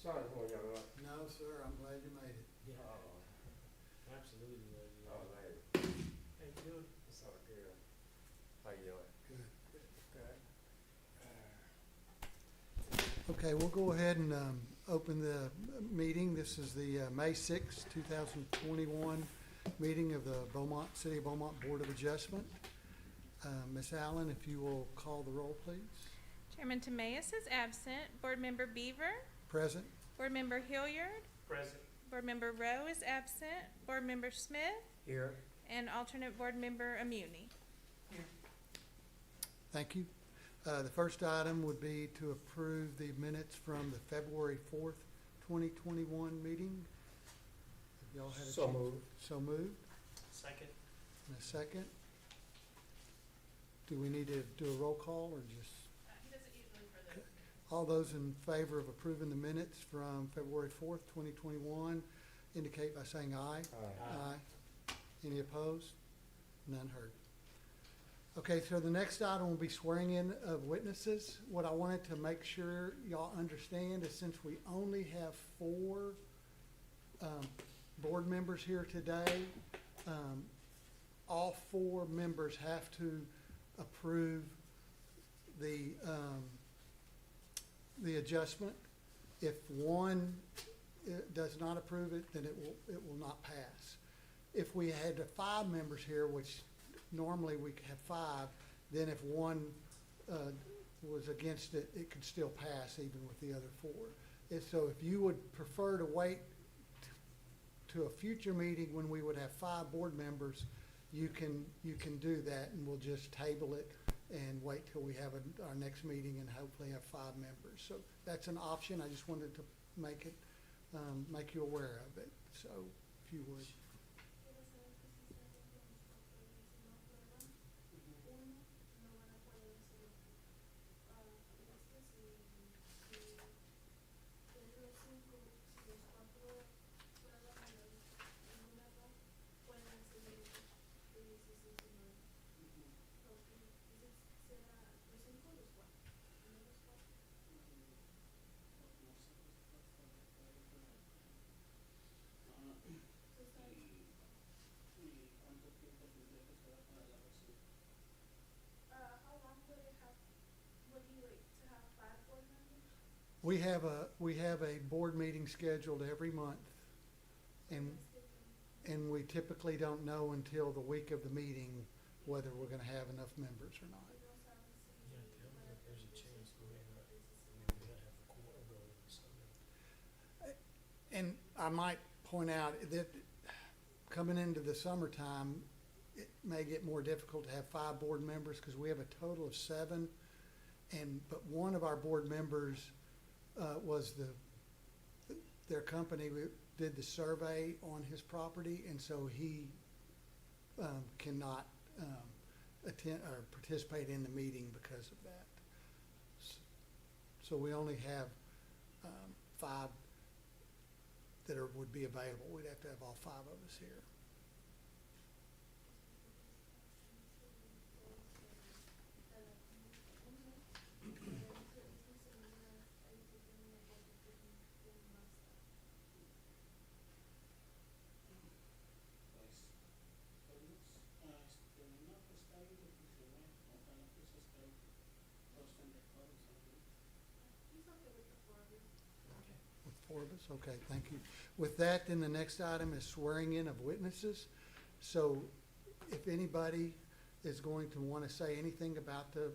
Sorry for y'all, right? No, sir, I'm glad you made it. Yeah, Oh, absolutely. oh, man. Hey, dude. It's all good. How you doing? Good. Good. Okay, we'll go ahead and open the meeting. This is the May 6, 2021 meeting of the Beaumont, City of Beaumont Board of Adjustment. Ms. Allen, if you will call the roll, please. Chairman Tamaeus is absent. Board Member Beaver. Present. Board Member Hilliard. Present. Board Member Rowe is absent. Board Member Smith. Here. And alternate Board Member Amuni. Thank you. The first item would be to approve the minutes from the February 4th, 2021 meeting. Have y'all had a So chance? moved. So moved. Second. And a second. Do we need to do a roll call or just? He doesn't usually for Okay. All those in favor of approving the minutes from February 4th, 2021 indicate by saying aye. Aye. Aye. Any opposed? None heard. Okay, so the next item will be swearing in of witnesses. What I wanted to make sure y'all understand is since we only have four board members here today, all four members have to approve the adjustment. If one does not approve it, then it will not pass. If we had 5 members here, which normally we have 5, then if one was against it, it could still pass even with the other 4. And so if you would prefer to wait to a future meeting when we would have 5 board members, you can do that, and we'll just table it and wait till we have our next meeting and hopefully have 5 members. So that's an option. I just wanted to make it, make you aware of it. So if you would. We have a board meeting scheduled every month, and we typically don't know until the week of the meeting whether we're gonna have enough members or not. Yeah, tell me that there's a chance we may not have a quorum going on Sunday. And I might point out that coming into the summertime, it may get more difficult to have 5 board members because we have a total of 7. But one of our board members was their company did the survey on his property, and so he cannot attend or participate in the meeting because of that. So we only have 5 that would be available. We'd have to have all 5 of us here. With 4 of us, okay, thank you. With that, then the next item is swearing in of witnesses. So if anybody is going to want to say anything about the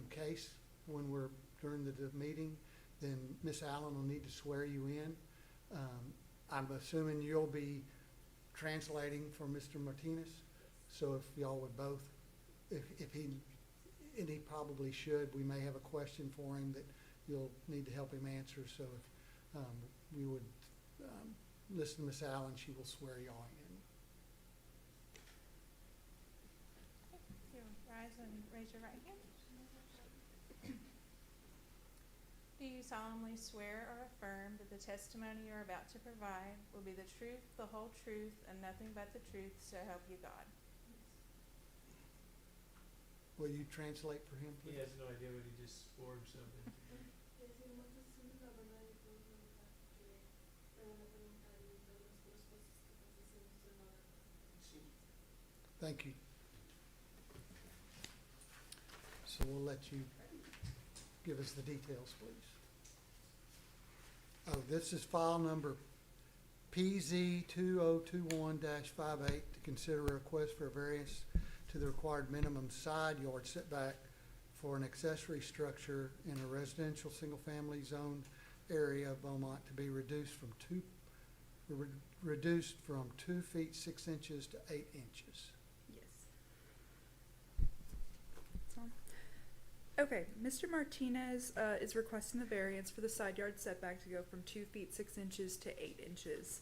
case when we're during the meeting, then Ms. Allen will need to swear you in. I'm assuming you'll be translating for Mr. Martinez. So if y'all would both, if he, and he probably should, we may have a question for him that you'll need to help him answer. So if we would listen to Ms. Allen, she will swear y'all in. You rise and raise your right hand. Do you solemnly swear or affirm that the testimony you're about to provide will be the truth, the whole truth, and nothing but the truth, so help you God? Will you translate for him, He please? has no idea what he just swore himself into. Thank you. So we'll let you give us the details, please. Oh, this is file number PZ 2021-58 to consider a request for a variance to the required minimum side yard setback for an accessory structure in a residential single-family zone area of Beaumont to be reduced from 2 feet 6 inches to 8 inches. Yes. It's on. Okay, Mr. Martinez is requesting the variance for the side yard setback to go from 2 feet 6 inches to 8 inches.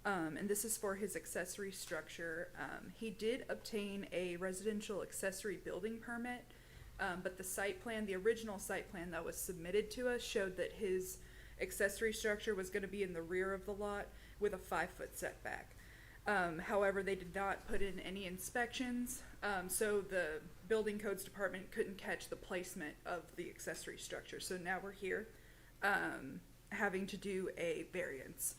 And this is for his accessory structure. He did obtain a residential accessory building permit, but the site plan, the original site plan that was submitted to us, showed that his accessory structure was going to be in the rear of the lot with a 5-foot setback. However, they did not put in any inspections, so the building codes department couldn't catch the placement of the accessory structure. So now we're here having to do a variance.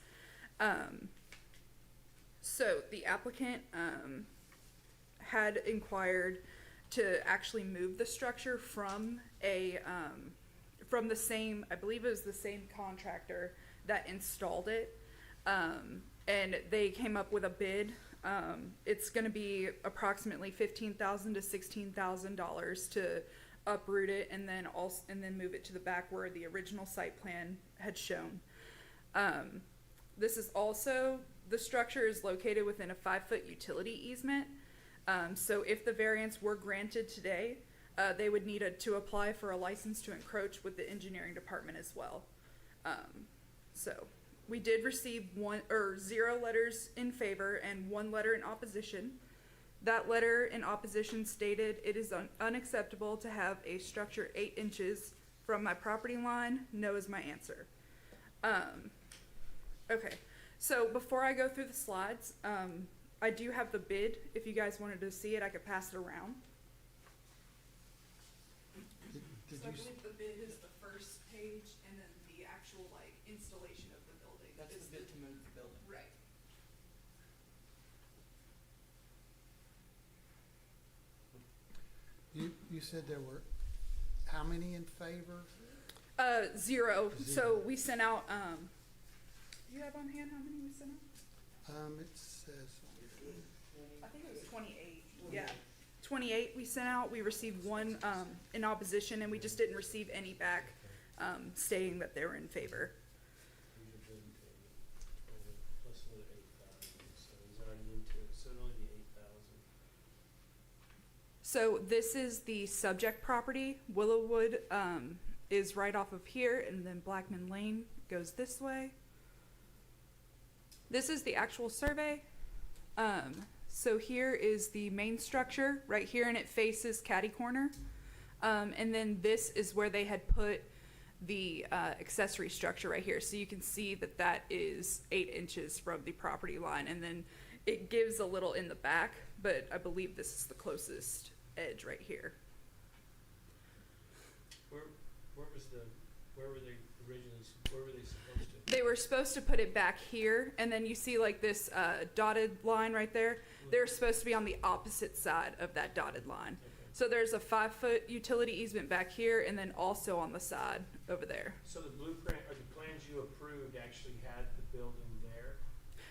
So the applicant had inquired to actually move the structure from from the same, I believe it was the same contractor that installed it, and they came up with a bid. It's going to be approximately $15,000 to $16,000 to uproot it and then move it to the back where the original site plan had shown. This is also, the structure is located within a 5-foot utility easement. So if the variance were granted today, they would need to apply for a license to encroach with the engineering department as well. So we did receive 0 letters in favor and 1 letter in opposition. That letter in opposition stated, "It is unacceptable to have a structure 8 inches from my property line. No is my answer." Okay, so before I go through the slides, I do have the bid. If you guys wanted to see it, I could pass it around. Did So I you s- believe the bid is the first page, and then the actual installation of the building. That's is the bid to move the building. Right. You said there were how many in favor? 0. So Zero. we sent out, do you have on hand how many we sent out? It says, I think it was 28. Yeah. 28 we sent out. We received 1 in opposition, and we just didn't receive any back stating that they were in favor. Plus another 8,000, so he's already into it, so it'll only be 8,000. So this is the subject property. Willowwood is right off of here, and then Blackman Lane goes this way. This is the actual survey. So here is the main structure right here, and it faces catty corner. And then this is where they had put the accessory structure right here. So you can see that that is 8 inches from the property line, and then it gives a little in the back, but I believe this is the closest edge right here. Where were they originally, where were they supposed to? They were supposed to put it back here, and then you see like this dotted line right there. They're supposed to be on the opposite side of that dotted line. Okay. So there's a 5-foot utility easement back here, and then also on the side over there. So the blueprint, or the plans you approved actually had the building there?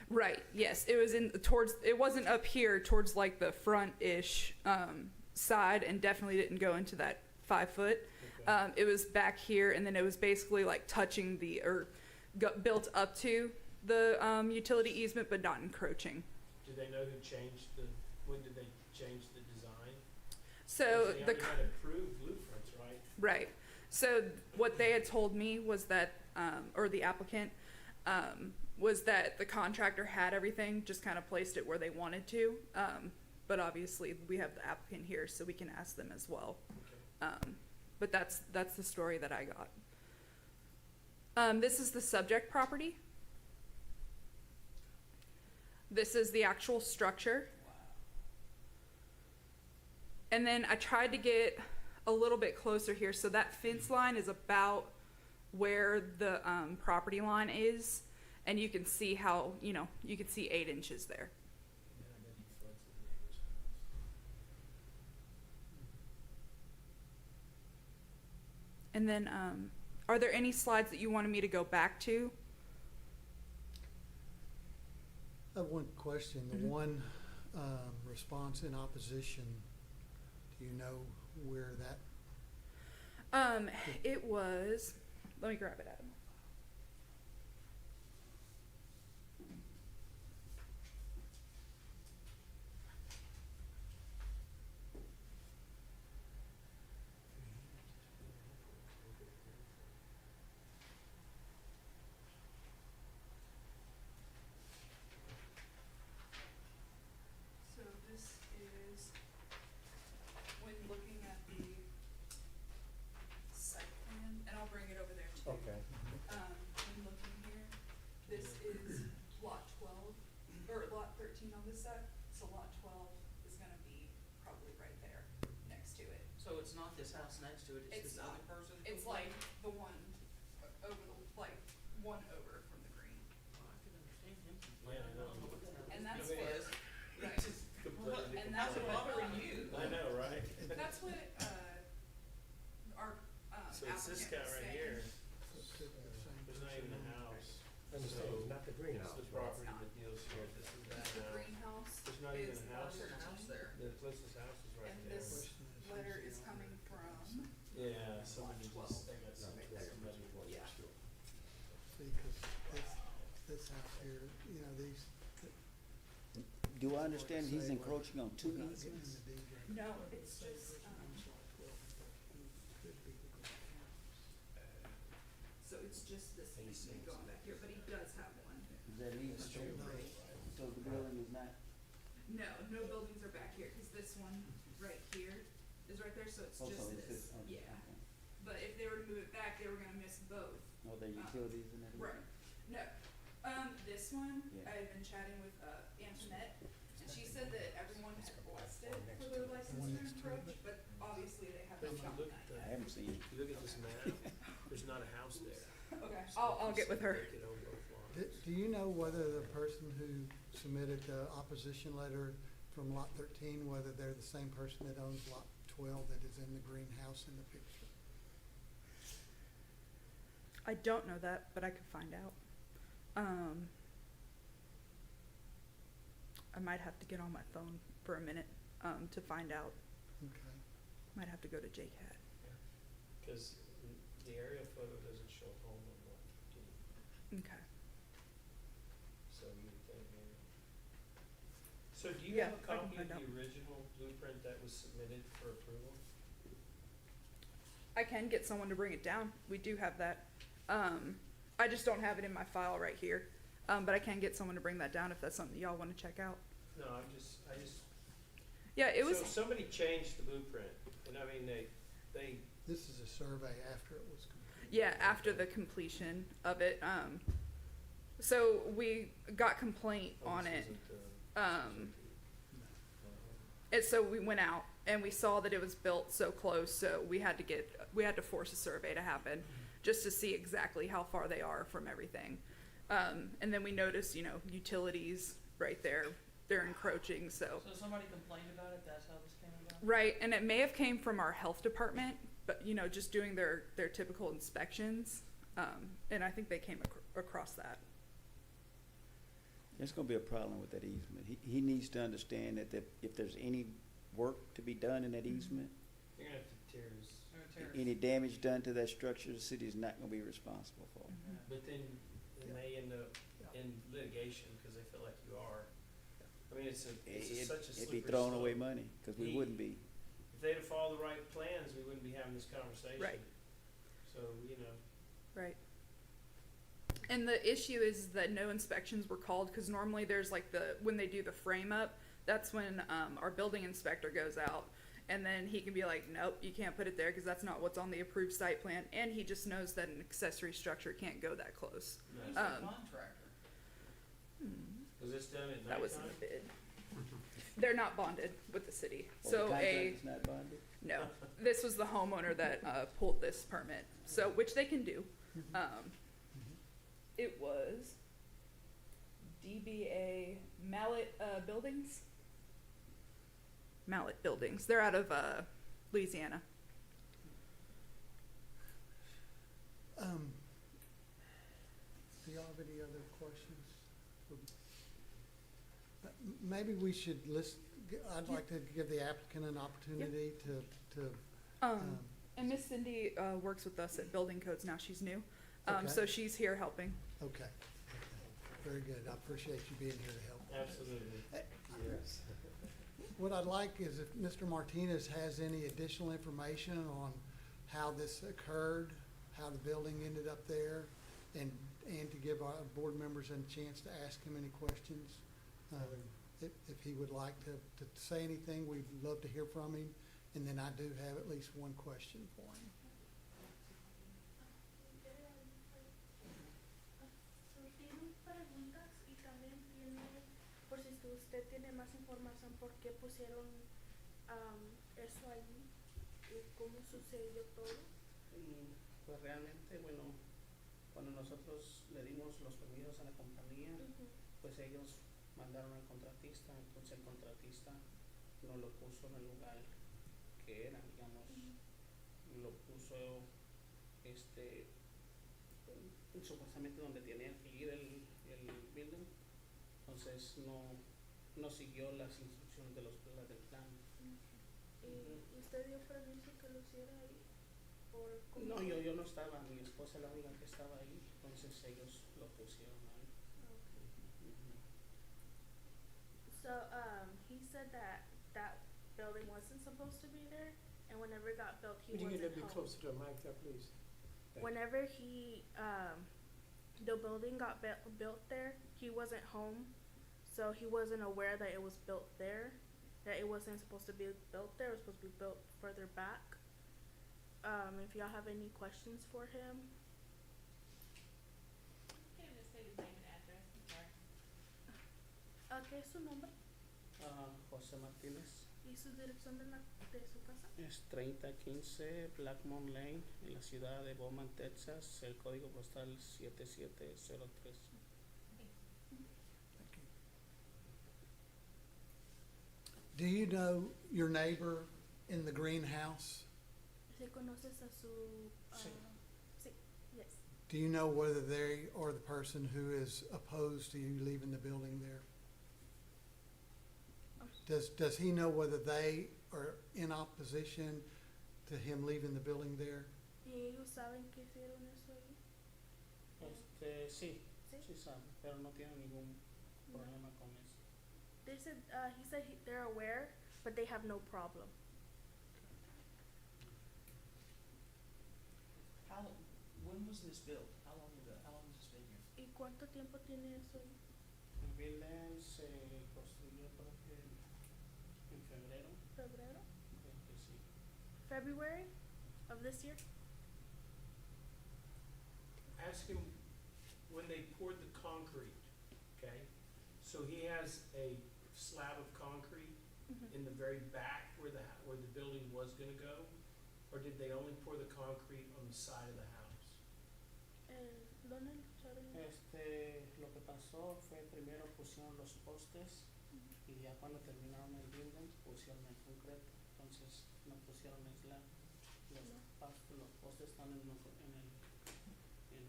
Right, yes, it was it wasn't up here towards like the front-ish side, and definitely didn't go into that 5-foot. Okay. It was back here, and then it was basically like touching built up to the utility easement, but not encroaching. Did they know when did they change the design? So They the already had approved blueprints, right? right. So what they had told me was that, or the applicant, was that the contractor had everything, just kind of placed it where they wanted to. But obviously we have the applicant here, so we can ask them as well. Okay. But that's the story that I got. This is the subject property. This is the actual structure. And then I tried to get a little bit closer here. So that fence line is about where the property line is. And you can see how, you can see 8 inches there. Yeah, I bet he floods his neighbor's house. And then, are there any slides that you wanted me to go back to? I have one question. The Mhm. one response in opposition, do you know where that? It was, let me grab it out. So this is when looking at the site plan, and I'll bring it over there too. Okay. When looking here, this is lot 12, or lot 13 on this side, so lot 12 is gonna be probably right there, next to it. So it's not this house next to it, It's it's this not. other person? It's like the one over the, like, one over from the green. Well, I can understand him Yeah, complaining, I I don't know what the hell And his that's beef what- is. Right. It's just Completely And how's that's it what, bothering you? I know, right? that's what, our, So it's this guy applicant was right saying. here, It could be the same there's not person. even a house. Understand, So it's not the it's greenhouse, the right? property not. that deals here, this is that The house. greenhouse There's not even is a lot house. There's a 13. house there. The closest house is right And there. this Question is, letter who's is the coming owner? from, Yeah, somebody Lot just, 12. they got some, somebody. Yeah. See, 'cause this house here, you know, these. Do I understand he's Say, encroaching on two we're not getting easements? the deed right no, now. it's just, Could be the greenhouse. so it's just this And he easement sings. going back here, but he does have one. Is that easement there? So the building is not, No, no buildings are back here, cause this one right here is right there, so it's oh, just so it's this, this, okay, yeah. okay. But if they were to move it back, they were gonna miss both. Are there utilities in that? Right. No, this one, Yeah. I had been chatting with, Antoinette, and she said that everyone had blessed it for their license one to next to it. encroach, but obviously they But haven't if you gotten look that at yet. I haven't seen it. If you look at this map, there's not a house there. Okay, So I'll if get you with her. they could own both lots. Do you know whether the person who submitted the opposition letter from lot 13, whether they're the same person that owns lot 12 that is in the greenhouse in the picture? I don't know that, but I could find out. I might have to get on my phone for a minute, to find out. Okay. Might have to go to JCAT. Cause the aerial photo doesn't show home on lot 13, Okay. so you would think maybe. So do you Yeah, have a I can copy of find the out. original blueprint that was submitted for approval? I can get someone to bring it down. We do have that. I just don't have it in my file right here. But I can get someone to bring that down if that's something y'all wanna check out. No, I just, Yeah, it was, so somebody changed the blueprint, and I mean, they, This is a survey after it was completed. yeah, after the completion of it. So we got complaint oh, on this it. isn't the- And so we went out and we saw that it was built so close, so we had to force a survey to happen just to see exactly how far they are from everything. And then we noticed, utilities right there, they're encroaching, so. So somebody complained about it, that's how this came about? Right, and it may have came from our health department, but, just doing their typical inspections. And I think they came across that. There's gonna be a problem with that easement. He needs to understand that if there's any work to be done in that easement, You're gonna have to tear his, any damage done to that structure, the city is not gonna be responsible for. Mhm. but then it may end up in litigation, cause they feel like you are. I mean, it's such a slippery It'd be throwing away slope. money, cause we He- wouldn't be. If they'd have followed the right plans, we wouldn't be having this conversation. Right. So, Right. And the issue is that no inspections were called, because normally there's when they do the frame up, that's when, our building inspector goes out. And then he can be like, nope, you can't put it there, because that's not what's on the approved site plan, and he just knows that an accessory structure can't go that close. Who's no. the Um, contractor? was this done at nighttime? That was in the bid. They're not bonded with the city, Well, the so contractor's not bonded? no, this was the homeowner that, pulled this permit, so, which they can do. It was DBA Mallet, Buildings. Mallet Buildings, they're out of, Louisiana. y'all have any other questions? Maybe we should list, I'd like to give the applicant an opportunity to, And Miss Cindy works with us at Building Codes now. She's new, Okay. so she's here helping. okay. Very good. I appreciate you being here to help. Absolutely. Yes. What I'd like is if Mr. Martinez has any additional information on how this occurred, how the building ended up there, and to give our board members a chance to ask him any questions. If he would like to say anything, we'd love to hear from him. And then I do have at least one question for him. Tiene preguntas y también tiene, por si usted tiene más información, por qué pusieron eso allí y cómo sucedió todo. Y pues realmente, bueno, cuando nosotros le dimos los permisos a la compañía, pues ellos mandaron al contratista, entonces el contratista no lo puso en el lugar que era, digamos, lo puso supuestamente donde tenía que ir el building, entonces no siguió las instrucciones de las del plan. ¿Y usted dio permiso que lo hiciera ahí? No, yo no estaba, mi esposa es la única que estaba ahí, entonces ellos lo pusieron ahí. So he said that building wasn't supposed to be there, and whenever it got built, he Could you get a wasn't little bit home. closer to the mic there, please? Thank you. Whenever the building got built there, he wasn't home, so he wasn't aware that it was built there, that it wasn't supposed to be built there, it was supposed to be built further back. If y'all have any questions for him. Can you just say his name and address? I'm sorry. ¿Qué es su nombre José Martínez, y su dirección de su casa? es 3015 Blackmont Lane, en la ciudad de Beaumont, Texas, el código postal 7703. Thank you. Do you know your neighbor in the greenhouse? ¿Sí conoces a su? Sí. Sí. Yes. Do you know whether they are the person who is opposed to you leaving the building there? Does he know whether they are in opposition to him leaving the building there? ¿Y ellos saben que hicieron eso ahí? Sí, Sí. sí sabe, pero no tiene ningún problema con eso. They said he said they're aware, but they have no problem. When was this built? How long has this been here? ¿Y cuánto tiempo tiene eso ahí? El building se construyó creo que en febrero, ¿Febrero? creo que sí. February of this year? Ask him when they poured the concrete, okay? So he has a slab of concrete in the very back where the building was gonna go? Or did they only pour the concrete on the side of the house? ¿Dónde lo echaron? Lo que pasó fue primero pusieron los postes y ya cuando terminaron el building pusieron el concreto, entonces no pusieron el slab. Los postes están en el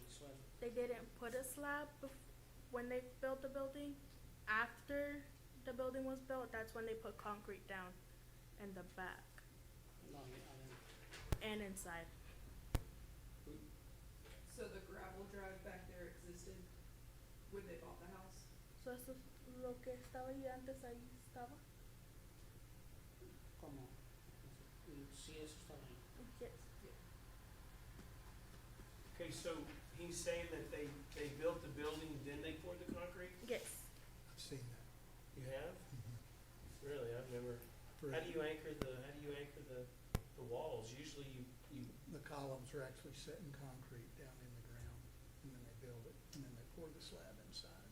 suelo. They didn't put a slab when they built the building. After the building was built, that's when they put concrete down in the back No, and inside. So the gravel drive back there existed when they bought the house? So eso es lo que estaba ahí antes, ahí estaba. ¿cómo? Sí, eso está bien. Yes. Okay, so he's saying that they built the building, then they poured the concrete? Yes. I've seen that. You have? Really, I've never. How do you anchor the walls? Usually you The columns are actually set in concrete down in the ground, and then they build it, and then they pour the slab inside.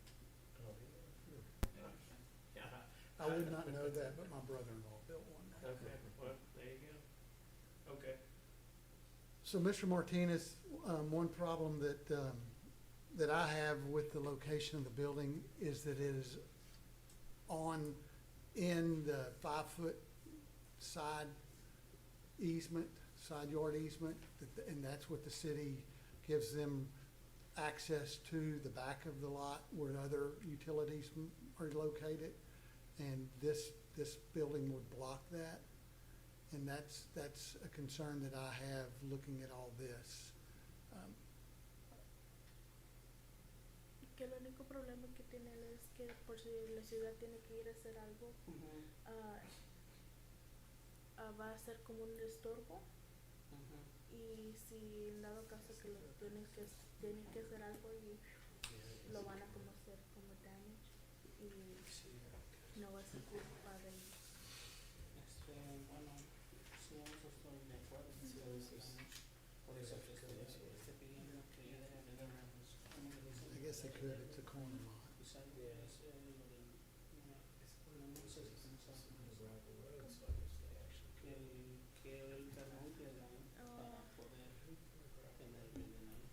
yeah. I would not know that, but my brother-in-law built one. Okay, well, there you go. Okay. So, Mr. Martinez, one problem that I have with the location of the building is that it is in the 5-foot side yard easement, and that's what the city gives them access to the back of the lot where other utilities are located. And this building would block that. And that's a concern that I have looking at all this. Que el único problema que tiene él es que por si la ciudad tiene que ir a hacer algo, Ujú, va a ser como un estorbo. ujú. Y si en dado caso que lo tienen que hacer algo y lo van a como hacer como damage y no va a ser culpa de ellos. Bueno, sí, nosotros estoy de acuerdo. Sí, a veces. Por eso que estoy pidiendo que ya dejen de dar I guess they could, it's a corner lot. quizás lo del, no sé si pensamos que el carbón que dan para poder tener building ahí.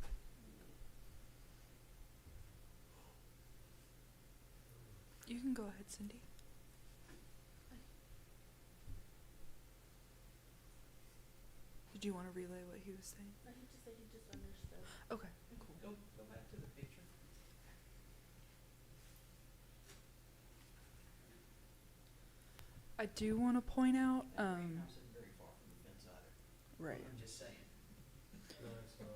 You can go ahead, Cindy. Did you want to relay what he was saying? No, he just said he just understood. Okay. Go back to the picture. I do want to point out, That greenhouse isn't very far from the fence either. right. I'm just saying. No, it's not.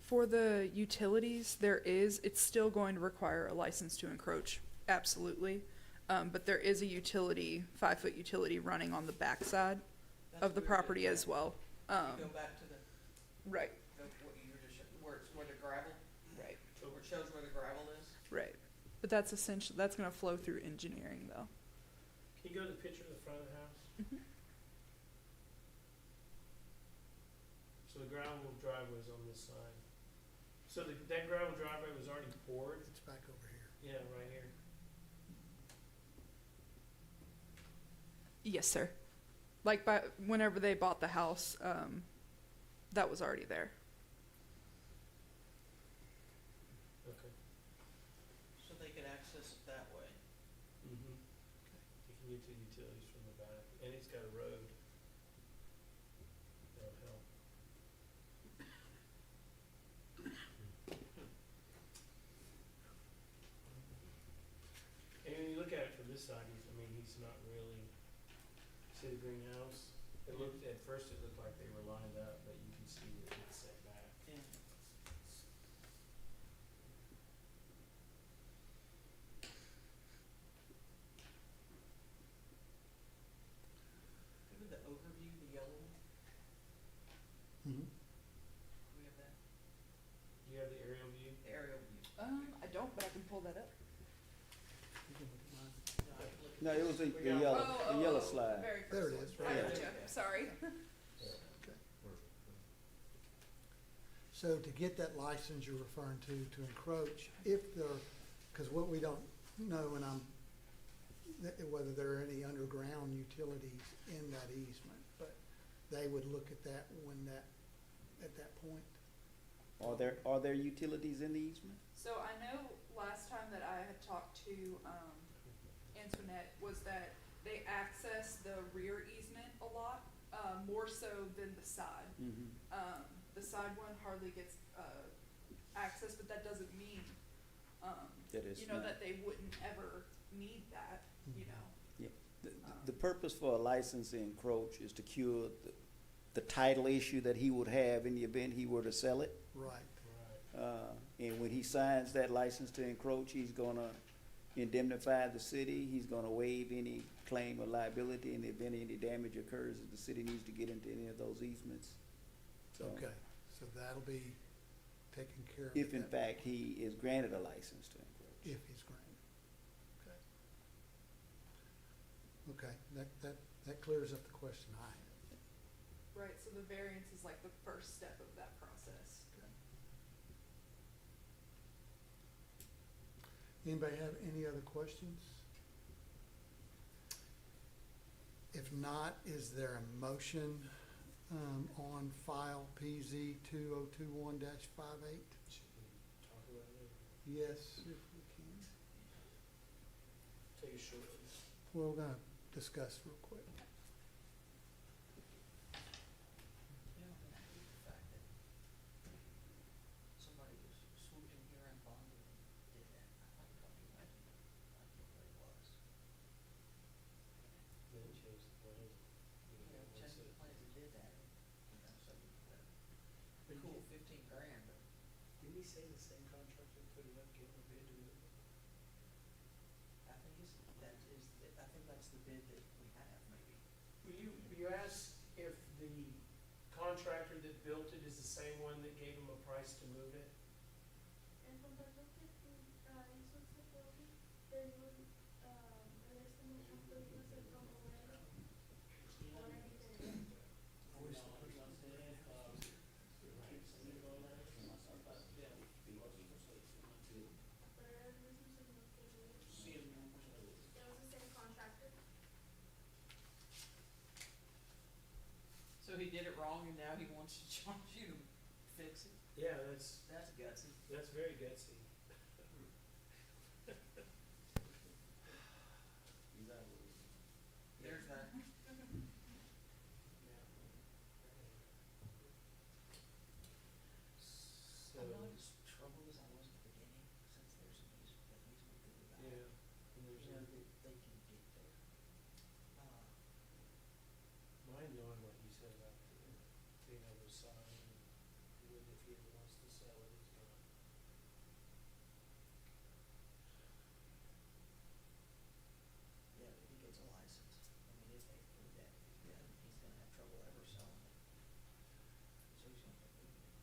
For the utilities, it's still going to require a license to encroach, absolutely. But there is a 5-foot utility running on the backside That's of the where we were property just as well. at. You go back to the, Right, what you were just, where the gravel, right, where it shows where the gravel is. right. But that's gonna flow through engineering though. Can you go to the picture of the front of the house? Mhm. So the gravel driveway's on this side. So that gravel driveway was already poured? It's back over here. Yeah, right here. Yes, sir. Like whenever they bought the house, that was already there. Okay. So they could access it that way. Mm-hmm. You can get to the utilities from the back, and it's got a road. That'll help. And when you look at it from this side, he's not really, see the greenhouse? At first it looked like they were lined up, but you can see that it's set back. Yeah. Go to the overview, the yellow one. Mhm. Do we have that? Do you have the aerial view? The aerial view. I don't, but I can pull that up. You can look at mine. No, I have to look at No, it was We got- the yellow slide. Very There first it one. is, I right gotcha. there. Sorry. So to get that license you're referring to encroach, if there, because what we don't know, and whether there are any underground utilities in that easement, but they would look at that at that point. Are there utilities in the easement? So I know last time that I had talked to Antoinette was that they access the rear easement a lot, more so than the side. Mm-hmm. The side one hardly gets access, but that doesn't mean That is not. that they wouldn't ever need that. You know. The purpose for a license to encroach is to cure the title issue that he would have in the event he were to sell it. Right. Right. And when he signs that license to encroach, he's gonna indemnify the city, he's gonna waive any claim or liability in the event any damage occurs if the city needs to get into any of those easements. So, Okay, so that'll be taken care of. if at in that fact he is granted a license to encroach. If he's granted. Okay. Okay, that clears up the question I had. Right. So the variance is like the first step of that process. Anybody have any other questions? If not, is there a motion on file PZ 2021-58? Should we talk about it? Yes, if we can. Take a short. We're gonna discuss real quick. You know, the fact that somebody say the same contractor put it up, give him a bid to move it? I think I think that's the bid that we have, maybe. Will you ask if the contractor that built it is the same one that gave him a price to move it? El contrato que hizo ese building, tenía el estimación que iba a ser promoverlo por el diferente. Pero era el mismo señor que lo hizo. Sí, el mismo personal. It was the same contractor. So he did it wrong and now he wants to charge you to fix it? Yeah, that's That's gutsy. very gutsy. There's that. So, I'm not as troubled as I was at the beginning, since there's an easement that we got. yeah, and You there's know, a, that they can get there. mind knowing what he said about being able to sign, and if he ever wants to sell it, he's gonna. Yeah, if he gets a license, I mean, if they prove that, then he's gonna have trouble ever selling it. So he's gonna have to move it,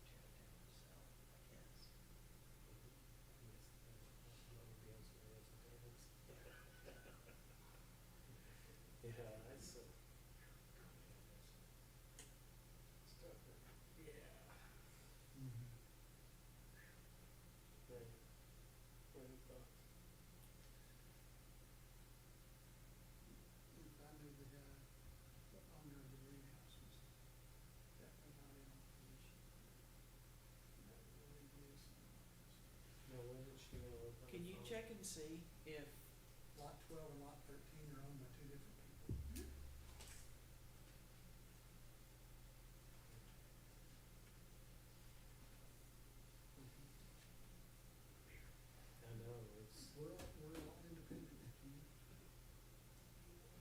tear it down and sell it, I guess. Yeah, that's stuff. Yeah. Mhm. Right. What are your thoughts? If I knew the guy, the owner of the greenhouse was definitely not in opposition. That really is in opposition. No, wasn't she gonna look on the Can you phone? check and see if, Lot 12 and lot 13 are owned by two different people. I know, it's, We're all independent, you know.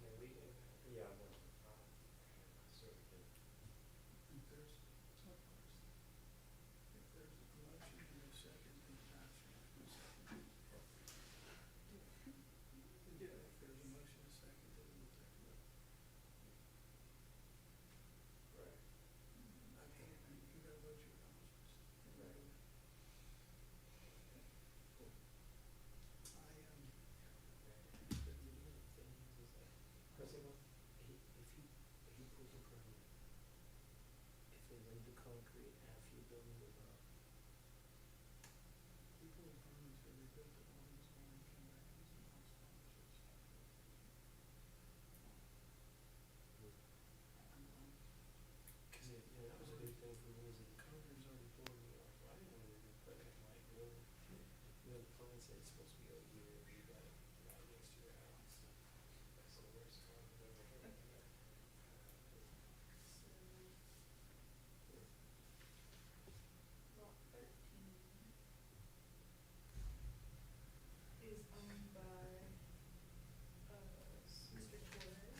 Yeah, we, yeah, no, certainly. If there's, if there's a motion and a second, then that's a second. If there's a motion and a second, then we'll take a vote. Right. I can't, you gotta vote your conscience. Right. President, if he pulls a permit, if they laid the concrete after your building was up, People in Vernon said they built it while he was gone and came back and some house sponsorships. cause that was a big thing for me, is that the concrete's already poured, and you're like, why didn't we put it like, really? The plan said it's supposed to be a year, you got it right next to your house. So where's the concrete over here? Lot 13 is owned by, Mr. Torres.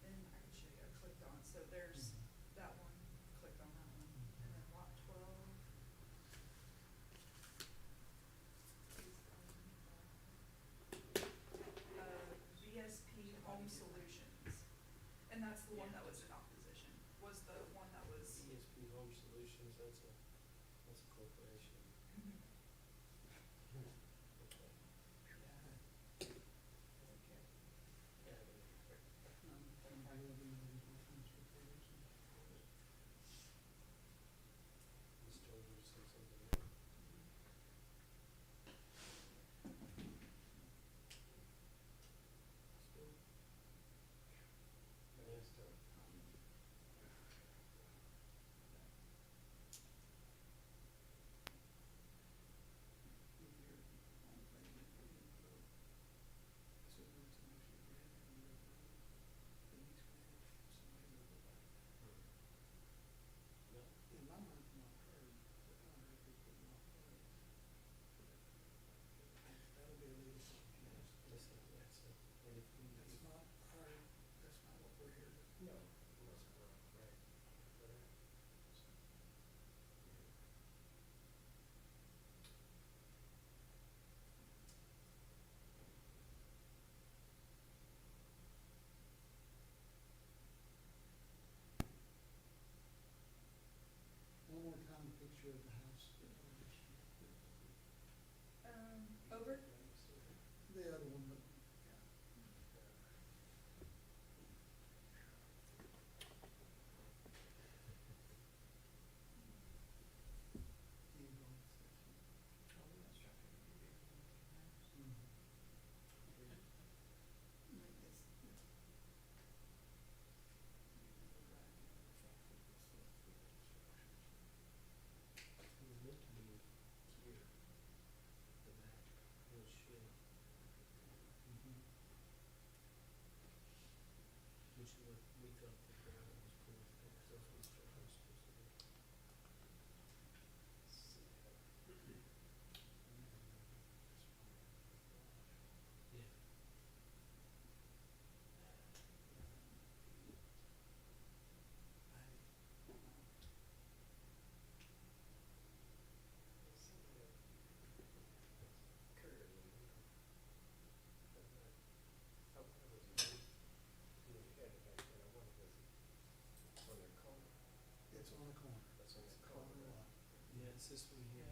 And I can show you, I clicked on, so there's that one, clicked on that one, and then lot 12 is owned by, VSP Home Solutions. And that's the one that was in opposition, was the one that was. ESP Home Solutions, that's a corporation. Okay. yeah. Okay. Yeah, but- He's told you to say something else. Still? Yes, sir. It's this one here,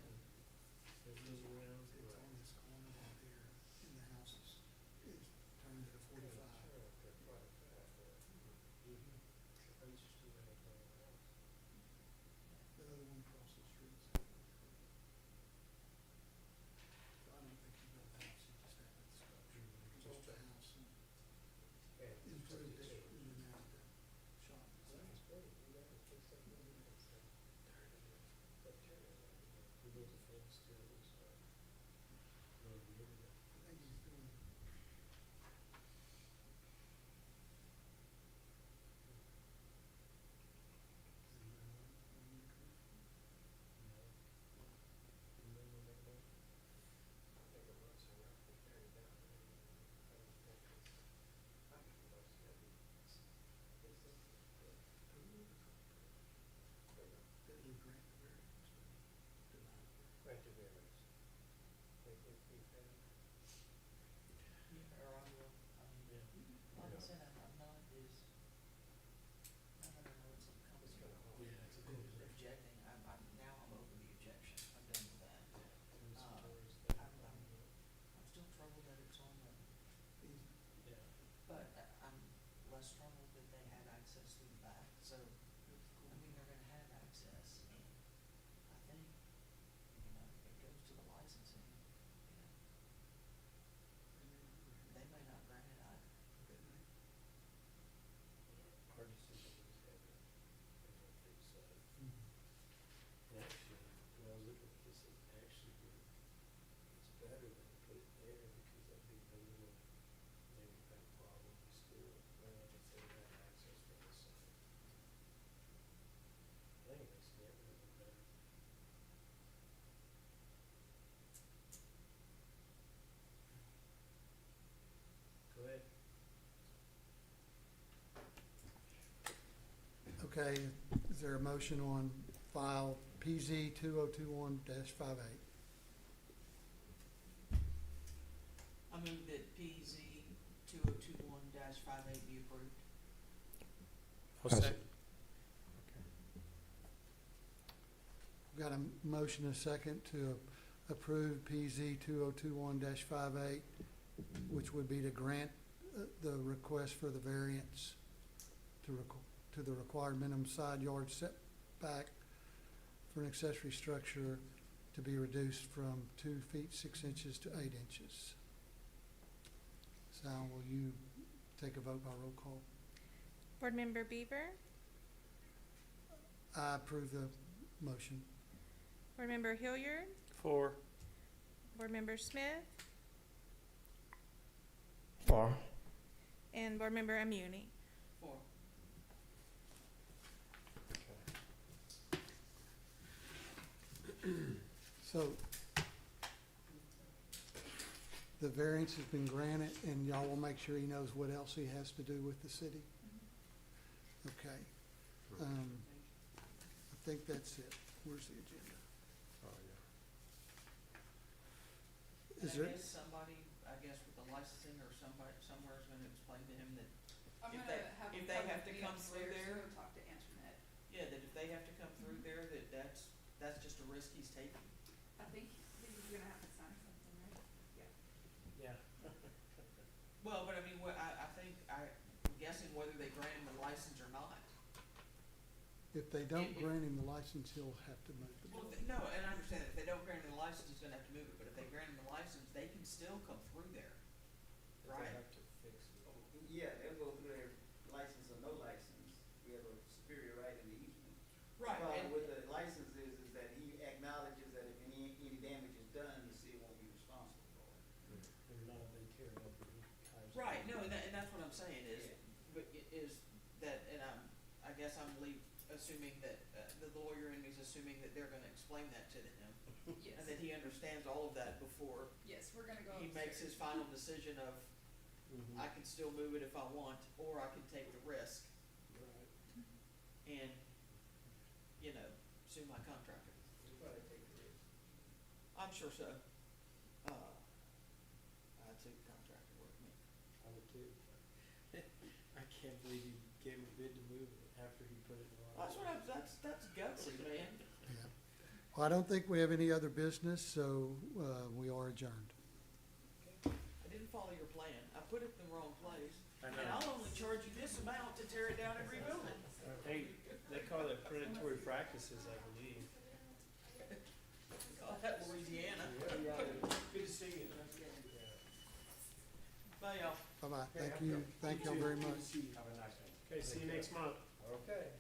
that goes around. It's on this corner out here, and the house is turned at a 45. They're quite fast there. Mhm. I'm just doing anything else. The other one across the street. So I don't think he built the house, he just had that structure. He built the house and Yeah, improved it, it's- and then added the shop. Well, it's great, you got it fixed up really nice, so. But turn it around, we built a fence too, so. No, we didn't. I think he's doing, that we grant the variance, but deny the variance. Right to variance. We found. Yeah, or I will, like I said, I'm not as, I don't know, it's It's comes kinda hard. Yeah, it's a good objecting, now I'm over the objection, I'm done with that. Towards- Um, towards the- I'm still troubled that it's on the, Easement. Yeah. but I'm less troubled that they had access through the back, so, It's cool. I mean, they're gonna have access, and I think, you know, it goes to the licensing, you know, they may not grant it either. Our decision was heavy, and what they said. Mhm. And actually, when I was looking at this, it actually would, it's better than to put it there, because that big building would maybe have a problem still, if they had access from the side. I think it makes it a little better. Go ahead. Okay, is there a motion on file PZ 2021-58? I move that PZ 2021-58 be approved. I'll second. We've got a motion and a second to approve PZ 2021-58, which would be to grant the request for the variance to the required minimum side yard setback for an accessory structure to be reduced from 2 feet 6 inches to 8 inches. Sal, will you take a vote by roll call? Board Member Beaver, I approve the motion. Board Member Hilliard, 4. Board Member Smith, 4. and Board Member Amuni. 4. So the variance has been granted, and y'all will make sure he knows what else he has to do with the city? Okay. I think that's it. Where's the agenda? And Is I there, guess somebody, with the licensing or somebody, somewhere is gonna explain to him that, I'm If gonna they- have if them they come have with to me come through upstairs to there- go talk to Antoinette. yeah, that if they have to come through there, that's just a risk he's taking. I think he's gonna have to sign something, right? Yeah. Well, but I mean, I think, I'm guessing whether they grant him the license or not. if they don't If- grant him the license, he'll have to move the Well, building. no, and I understand that if they don't grant him the license, he's gonna have to move it, but if they grant him the license, they can still come through there. They Right. have to fix it. Yeah, they'll go through their license or no license, we have a superior right in the easement. Right, The problem and, with the license is that he acknowledges that if any damage is done, the city won't be responsible for it. They're not, they tear it up and he ties it. right, no, and that's what I'm saying is, Yeah. but is that, and I guess I'm assuming that, the lawyer in me is assuming that they're gonna explain that to him. Yes. And that he understands all of that before Yes, we're gonna go he makes his final decision of, Mhm. I can still move it if I want, or I can take the risk Right. and, you know, sue my contractor. You probably take the risk. I'm sure so. I'd sue the contractor with me. I would too. I can't believe you gave him a bid to move it after he put it in line. That's gutsy, man. Yeah. Well, I don't think we have any other business, so, we are adjourned. I didn't follow your plan. I put it in the wrong place. I And know. I'll only charge you this amount to tear it down and rebuild it. They call it predatory practices, I believe. Call that Louisiana. Good to see you. Bye, y'all. Bye-bye. Thank you. Thank y'all very much. Okay, see you next month. Okay.